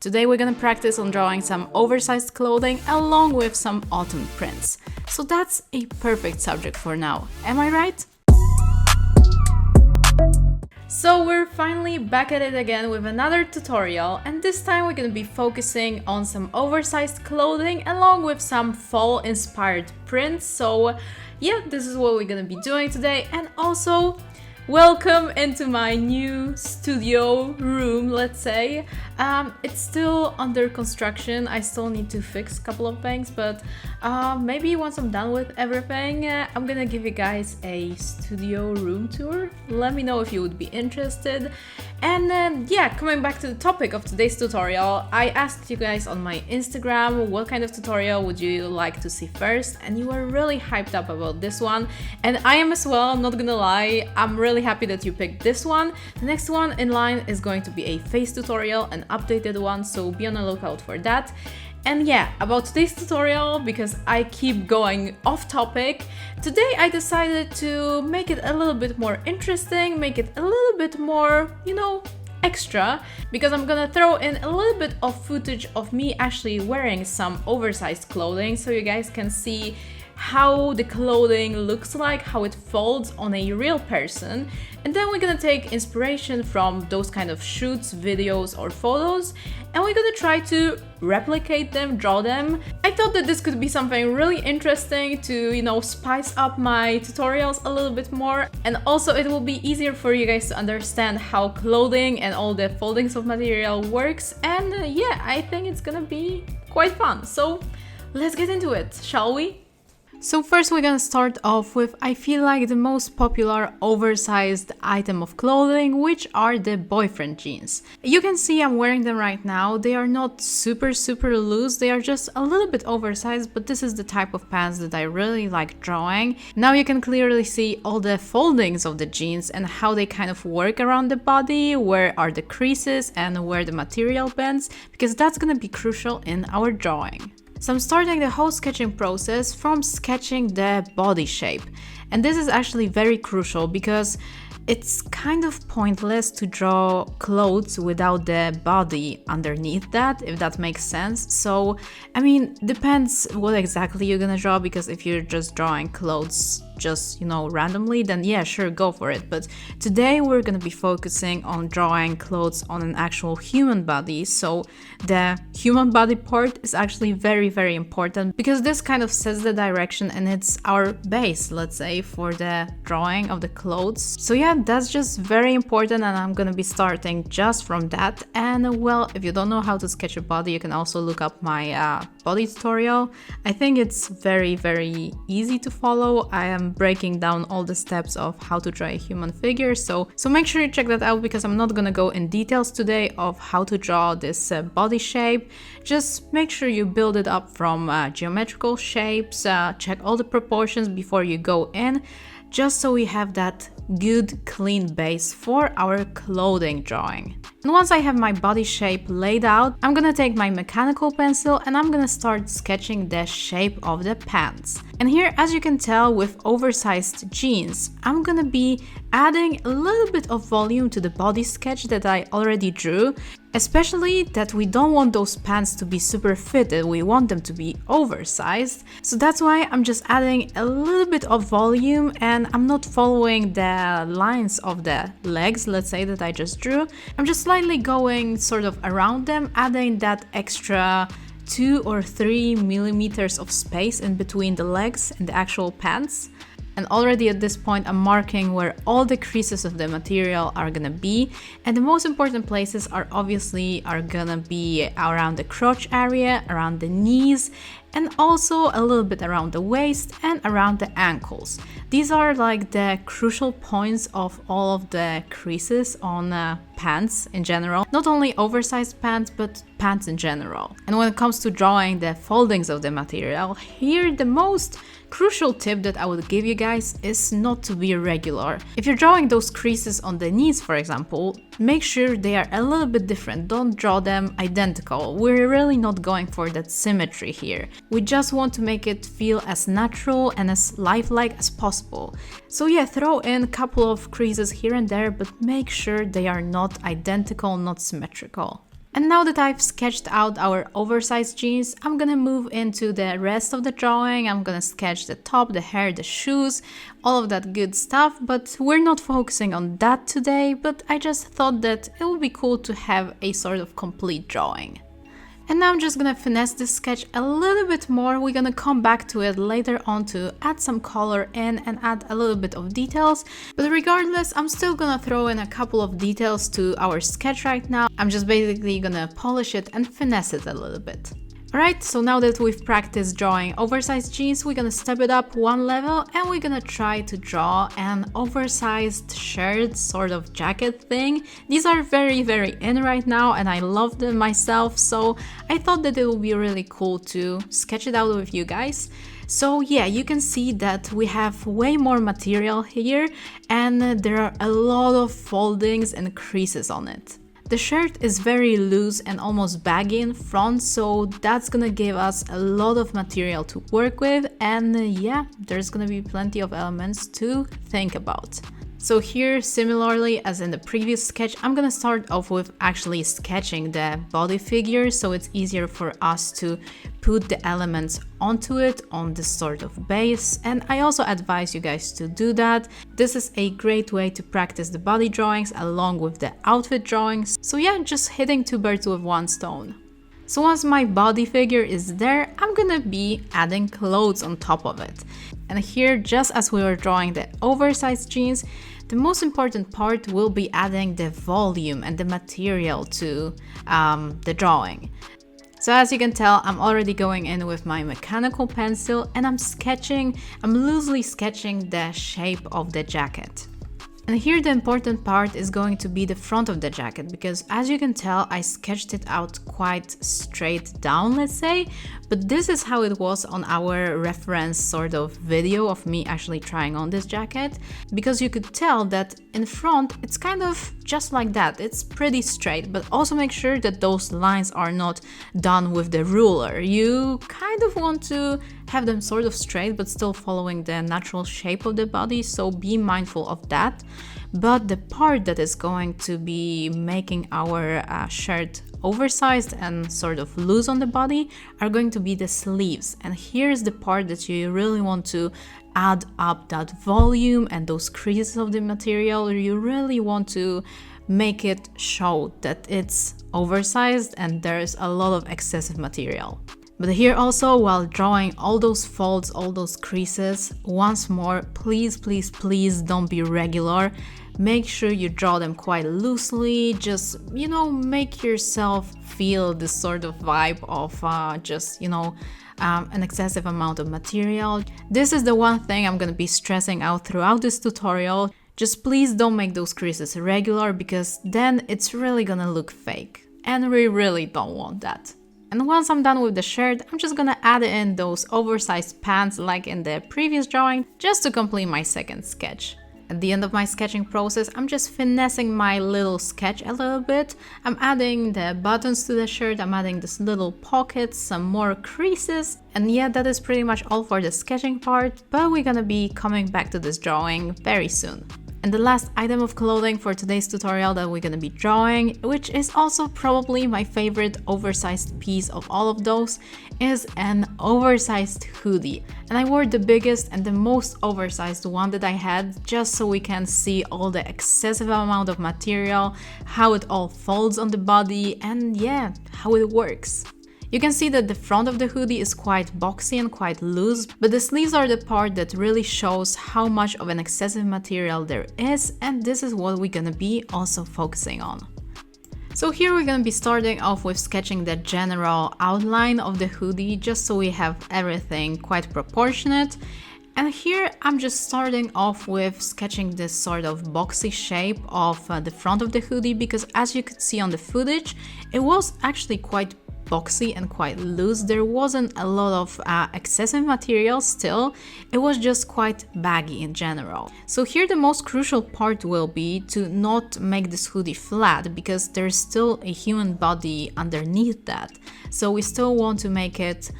Today we're gonna practice on drawing some oversized clothing along with some autumn prints. So that's a perfect subject for now, am I right? So we're finally back at it again with another tutorial, and this time we're gonna be focusing on some oversized clothing along with some fall inspired prints. So yeah, this is what we're gonna be doing today, and also welcome into my new studio room, let's say. It's still under construction. I still need to fix a couple of things, but maybe once I'm done with everything, I'm gonna give you guys a studio room tour. Let me know if you would be interested. And yeah, coming back to the topic of today's tutorial, I asked you guys on my Instagram what kind of tutorial would you like to see first, and you were really hyped up about this one, and I am as well, I'm not gonna lie. I'm really happy that you picked this one. The next one in line is going to be a face tutorial, an updated one, so be on the lookout for that. And yeah, about today's tutorial, because I keep going off topic, today I decided to make it a little bit more interesting, make it a little bit more, extra, because I'm gonna throw in a little bit of footage of me actually wearing some oversized clothing so you guys can see how the clothing looks like, how it folds on a real person. And then we're gonna take inspiration from those kind of shoots, videos or photos, and we're gonna try to replicate them, draw them. I thought that this could be something really interesting to, spice up my tutorials a little bit more, and also it will be easier for you guys to understand how clothing and all the foldings of material works. And yeah, I think it's gonna be quite fun. So let's get into it, shall we? So first we're gonna start off with, I feel like, the most popular oversized item of clothing, which are the boyfriend jeans. You can see I'm wearing them right now. They are not super loose, they are just a little bit oversized, but this is the type of pants that I really like drawing. Now you can clearly see all the foldings of the jeans and how they kind of work around the body, where are the creases and where the material bends, because that's gonna be crucial in our drawing. So I'm starting the whole sketching process from sketching the body shape. And this is actually very crucial because it's kind of pointless to draw clothes without the body underneath that, if that makes sense. So, depends what exactly you're gonna draw, because if you're just drawing clothes just randomly, then yeah, sure, go for it. But today we're gonna be focusing on drawing clothes on an actual human body. So the human body part is actually very important, because this kind of sets the direction and it's our base, let's say, for the drawing of the clothes. So yeah, that's just very important, and I'm gonna be starting just from that. And well, if you don't know how to sketch a body, you can also look up my body tutorial. I think it's very easy to follow. I am breaking down all the steps of how to draw a human figure, so make sure you check that out, because I'm not gonna go in details today of how to draw this body shape. Just make sure you build it up from geometrical shapes, check all the proportions before you go in, just so we have that good clean base for our clothing drawing. And once I have my body shape laid out, I'm gonna take my mechanical pencil and I'm gonna start sketching the shape of the pants. And here, as you can tell, with oversized jeans, I'm gonna be adding a little bit of volume to the body sketch that I already drew, especially that we don't want those pants to be super fitted, we want them to be oversized. So that's why I'm just adding a little bit of volume, and I'm not following the lines of the legs, let's say, that I just drew. I'm just slightly going sort of around them, adding that extra 2 or 3 millimeters of space in between the legs and the actual pants. And already at this point, I'm marking where all the creases of the material are gonna be. And the most important places are gonna be around the crotch area, around the knees, and also a little bit around the waist and around the ankles. These are like the crucial points of all of the creases on pants in general. Not only oversized pants, but pants in general. And when it comes to drawing the foldings of the material, here the most crucial tip that I would give you guys is not to be irregular. If you're drawing those creases on the knees, for example, make sure they are a little bit different. Don't draw them identical. We're really not going for that symmetry here. We just want to make it feel as natural and as lifelike as possible. So yeah, throw in a couple of creases here and there, but make sure they are not identical, not symmetrical. And now that I've sketched out our oversized jeans, I'm gonna move into the rest of the drawing. I'm gonna sketch the top, the hair, the shoes, all of that good stuff, but we're not focusing on that today, but I just thought that it would be cool to have a sort of complete drawing. And now I'm just gonna finesse this sketch a little bit more. We're gonna come back to it later on to add some color in and add a little bit of details. But regardless, I'm still gonna throw in a couple of details to our sketch right now. I'm just basically gonna polish it and finesse it a little bit. Alright, so now that we've practiced drawing oversized jeans, we're gonna step it up one level and we're gonna try to draw an oversized shirt, sort of jacket thing. These are very, very in right now and I love them myself, so I thought that it would be really cool to sketch it out with you guys. So yeah, you can see that we have way more material here and there are a lot of foldings and creases on it. The shirt is very loose and almost baggy in front, so that's gonna give us a lot of material to work with, and yeah, there's gonna be plenty of elements to think about. So here, similarly as in the previous sketch, I'm gonna start off with actually sketching the body figure so it's easier for us to put the elements onto it on this sort of base. And I also advise you guys to do that. This is a great way to practice the body drawings along with the outfit drawings. So yeah, just hitting two birds with one stone. So once my body figure is there, I'm gonna be adding clothes on top of it. And here, just as we were drawing the oversized jeans, the most important part will be adding the volume and the material to the drawing. So as you can tell, I'm already going in with my mechanical pencil and I'm loosely sketching the shape of the jacket. And here the important part is going to be the front of the jacket, because as you can tell, I sketched it out quite straight down, let's say, but this is how it was on our reference sort of video of me actually trying on this jacket, because you could tell that in front it's kind of just like that, it's pretty straight, but also make sure that those lines are not done with the ruler. You kind of want to have them sort of straight but still following the natural shape of the body, so be mindful of that. But the part that is going to be making our shirt oversized and sort of loose on the body are going to be the sleeves, and here's the part that you really want to add up that volume and those creases of the material. You really want to make it show that it's oversized and there's a lot of excessive material. But here also, while drawing all those folds, all those creases, once more, please, please, please don't be regular. Make sure you draw them quite loosely, just, you know, make yourself feel this sort of vibe of an excessive amount of material. This is the one thing I'm gonna be stressing out throughout this tutorial. Just please don't make those creases regular, because then it's really gonna look fake. And we really don't want that. And once I'm done with the shirt, I'm just gonna add in those oversized pants like in the previous drawing, just to complete my second sketch. At the end of my sketching process, I'm just finessing my little sketch a little bit. I'm adding the buttons to the shirt, I'm adding this little pockets, some more creases, and yeah, that is pretty much all for the sketching part, but we're gonna be coming back to this drawing very soon. And the last item of clothing for today's tutorial that we're gonna be drawing, which is also probably my favorite oversized piece of all of those, is an oversized hoodie. And I wore the biggest and the most oversized one that I had, just so we can see all the excessive amount of material, how it all folds on the body, and yeah, how it works. You can see that the front of the hoodie is quite boxy and quite loose, but the sleeves are the part that really shows how much of an excessive material there is, and this is what we're gonna be also focusing on. So here we're gonna be starting off with sketching the general outline of the hoodie, just so we have everything quite proportionate. And here I'm just starting off with sketching this sort of boxy shape of the front of the hoodie, because as you could see on the footage, it was actually quite boxy and quite loose. There wasn't a lot of excessive material still, it was just quite baggy in general. So here the most crucial part will be to not make this hoodie flat, because there's still a human body underneath that. so we still want to make it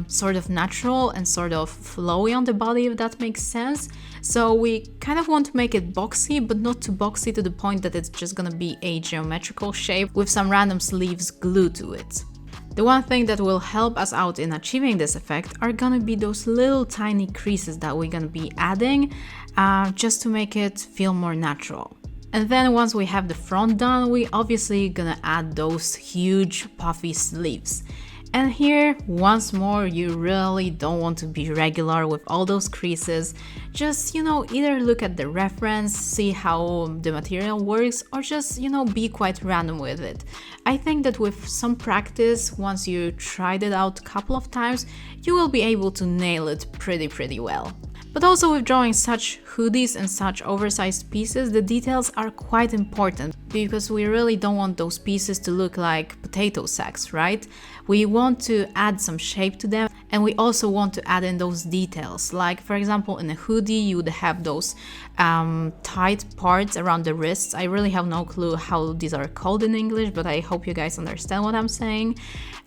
sort of natural and sort of flowy on the body, if that makes sense. So we kind of want to make it boxy, but not too boxy to the point that it's just gonna be a geometrical shape with some random sleeves glued to it. The one thing that will help us out in achieving this effect are gonna be those little tiny creases that we're gonna be adding just to make it feel more natural. And then once we have the front done, we obviously gonna add those huge puffy sleeves. And here, once more, you really don't want to be regular with all those creases. Just, either look at the reference, see how the material works, or just, be quite random with it. I think that with some practice, once you tried it out a couple of times, you will be able to nail it pretty well. But also with drawing such hoodies and such oversized pieces, the details are quite important because we really don't want those pieces to look like potato sacks, right? We want to add some shape to them, and we also want to add in those details. Like, for example, in a hoodie, you would have those tight parts around the wrists. I really have no clue how these are called in English, but I hope you guys understand what I'm saying.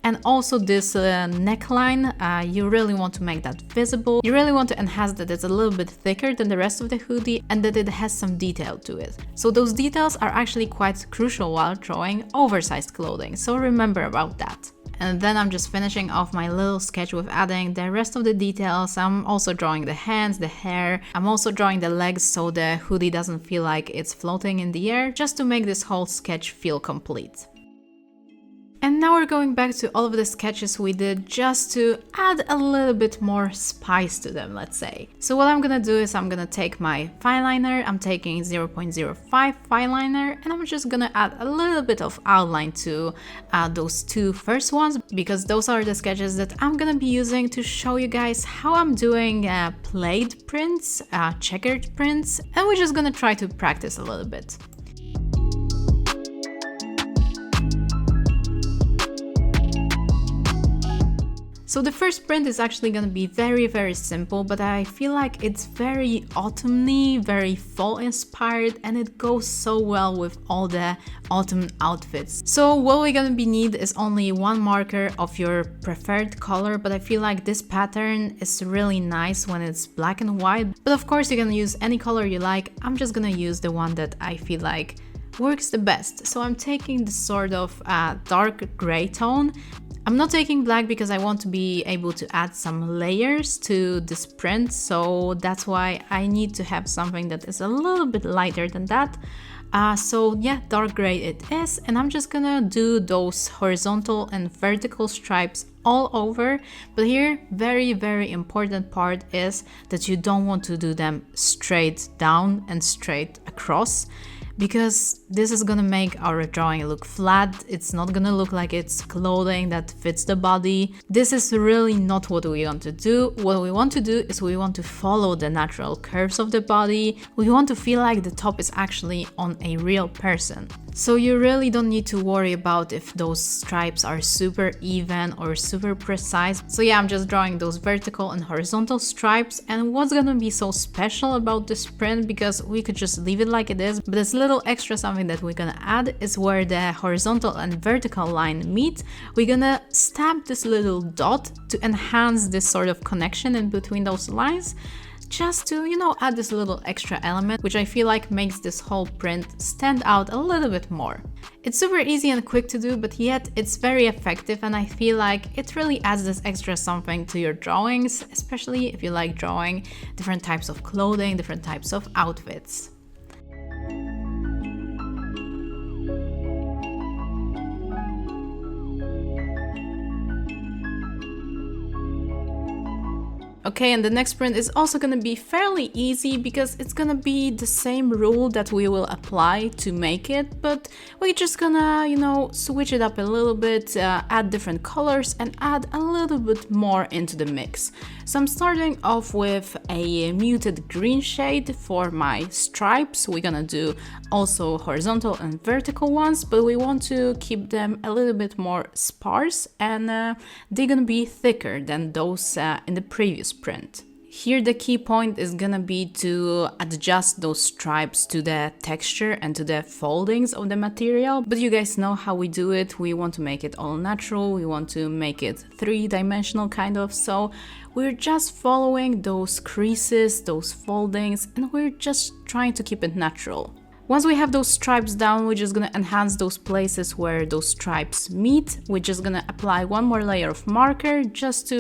And also this neckline, you really want to make that visible. You really want to enhance that it's a little bit thicker than the rest of the hoodie and that it has some detail to it. So those details are actually quite crucial while drawing oversized clothing, so remember about that. And then I'm just finishing off my little sketch with adding the rest of the details. I'm also drawing the hands, the hair. I'm also drawing the legs so the hoodie doesn't feel like it's floating in the air, just to make this whole sketch feel complete. And now we're going back to all of the sketches we did just to add a little bit more spice to them, let's say. So what I'm gonna do is I'm gonna take my fine liner, I'm taking 0.05 fine liner, and I'm just gonna add a little bit of outline to those two first ones, because those are the sketches that I'm gonna be using to show you guys how I'm doing plaid prints, checkered prints, and we're just gonna try to practice a little bit. So the first print is actually going to be very simple, but I feel like it's very autumny, very fall inspired, and it goes so well with all the autumn outfits. So what we're going to need is only one marker of your preferred color, but I feel like this pattern is really nice when it's black and white. But of course you can use any color you like. I'm just going to use the one that I feel like works the best. So I'm taking this sort of dark gray tone. I'm not taking black because I want to be able to add some layers to this print, so that's why I need to have something that is a little bit lighter than that. So yeah, dark gray it is, and I'm just gonna do those horizontal and vertical stripes all over. But here, very important part is that you don't want to do them straight down and straight across, because this is gonna make our drawing look flat. It's not gonna look like it's clothing that fits the body. This is really not what we want to do. What we want to do is we want to follow the natural curves of the body. We want to feel like the top is actually on a real person. So you really don't need to worry about if those stripes are super even or super precise. So yeah, I'm just drawing those vertical and horizontal stripes. And what's gonna be so special about this print, because we could just leave it like it is, but this little extra something that we're gonna add is where the horizontal and vertical line meet. We're gonna stamp this little dot to enhance this sort of connection in between those lines, just to, add this little extra element, which I feel like makes this whole print stand out a little bit more. It's super easy and quick to do, but yet it's very effective, and I feel like it really adds this extra something to your drawings, especially if you like drawing different types of clothing, different types of outfits. Okay, and the next print is also gonna be fairly easy because it's gonna be the same rule that we will apply to make it, but we're just gonna, switch it up a little bit, add different colors and add a little bit more into the mix. So I'm starting off with a muted green shade for my stripes. We're gonna do also horizontal and vertical ones, but we want to keep them a little bit more sparse, and they're gonna be thicker than those in the previous print. Here the key point is gonna be to adjust those stripes to the texture and to the foldings of the material, but you guys know how we do it. We want to make it all natural, we want to make it three-dimensional kind of, so we're just following those creases, those foldings, and we're just trying to keep it natural. Once we have those stripes down, we're just gonna enhance those places where those stripes meet. We're just gonna apply one more layer of marker just to,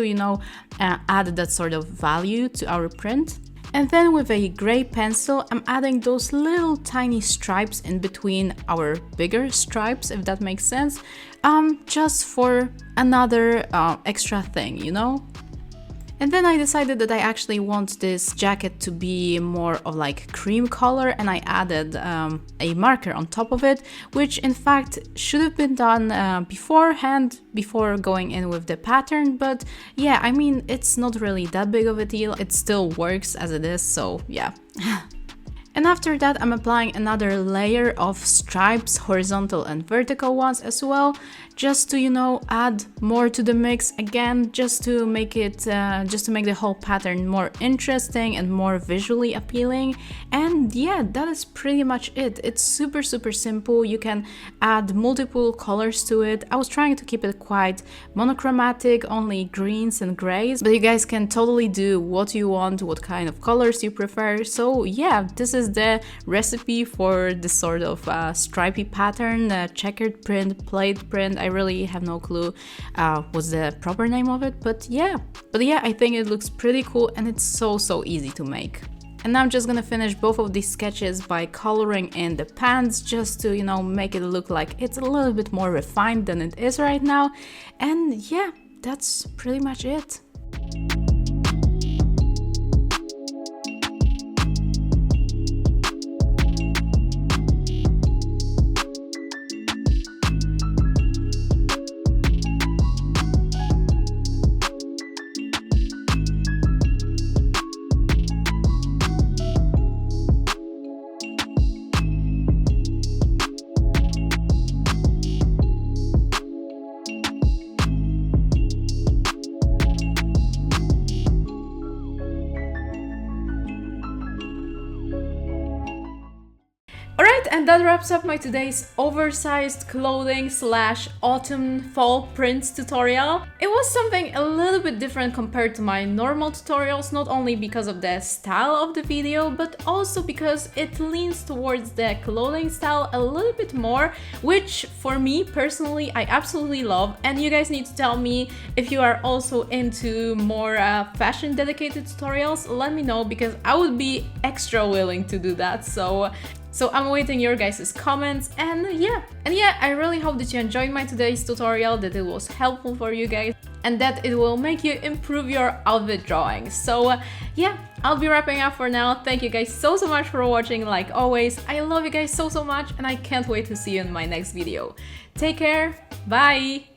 add that sort of value to our print. And then with a gray pencil, I'm adding those little tiny stripes in between our bigger stripes, if that makes sense, just for another extra thing, And then I decided that I actually want this jacket to be more of like cream color, and I added a marker on top of it, which in fact should have been done beforehand, before going in with the pattern, but yeah, I mean, it's not really that big of a deal, it still works as it is, so yeah. And after that, I'm applying another layer of stripes, horizontal and vertical ones as well, just to, add more to the mix again, just to make it, just to make the whole pattern more interesting and more visually appealing. And yeah, that is pretty much it. It's super, super simple. You can add multiple colors to it. I was trying to keep it quite monochromatic, only greens and grays, but you guys can totally do what you want, what kind of colors you prefer. So yeah, this is the recipe for this sort of stripy pattern, checkered print, plaid print. I really have no clue what's the proper name of it, but yeah, I think it looks pretty cool and it's so easy to make. And now I'm just gonna finish both of these sketches by coloring in the pants, just to, make it look like it's a little bit more refined than it is right now. And yeah, that's pretty much it. Alright, and that wraps up my today's oversized clothing / autumn fall prints tutorial. It was something a little bit different compared to my normal tutorials, not only because of the style of the video, but also because it leans towards the clothing style a little bit more, which for me personally I absolutely love. And you guys need to tell me if you are also into more fashion dedicated tutorials. Let me know, because I would be extra willing to do that. So I'm awaiting your guys' comments, and yeah, I really hope that you enjoyed my today's tutorial, that it was helpful for you guys, and that it will make you improve your outfit drawing. So yeah, I'll be wrapping up for now. Thank you guys so much for watching. Like always, I love you guys so much, and I can't wait to see you in my next video. Take care, bye!